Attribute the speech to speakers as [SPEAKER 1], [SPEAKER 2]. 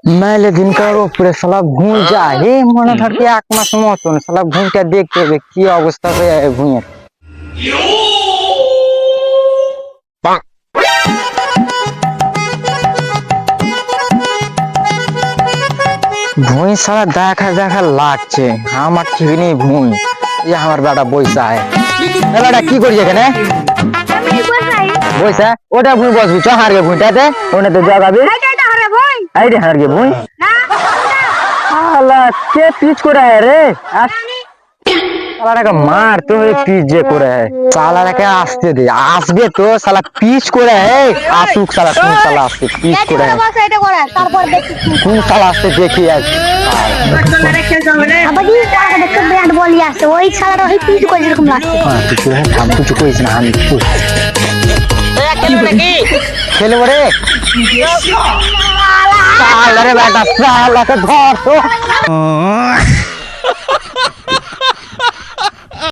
[SPEAKER 1] মেলে দিনকার উপরে শালা ভুঁই যায় হে মনে থাকে 1 মাস মতন শালা ভুঁইটা দেখতে হবে কি অবস্থা হয়ে যায় ভুঁইয়ের। ভুঁই শালা দেখা দেখা লাগছে আমার ঠিক নেই ভুঁই। আমার বেটা বইসা বেটা কি করি এখানে বইসা ওটা ভুঁই বসবি চ হারগে ভুঁইটাতে ওটাতে জগাবি আইরে হারগে ভুঁই আলা কে পিচ করে রে साला मार तो पिच जे करे है साला के आस्ते दे আসবে তো साला পিচ করে है আসুক साला কোন साला আসছে পিচ করে है এটা করে তারপর দেখি কোন साला আসছে দেখি আজ আবাদি টাকা দেখতে ব্যাট বলি আসছে ওই সালার ওই পিচ করে এরকম লাগছে হ্যাঁ কিছু है हम कुछ कोई ना हम कुछ খেলবো নাকি খেলবো রে साला রে বেটা साला কে ধর তো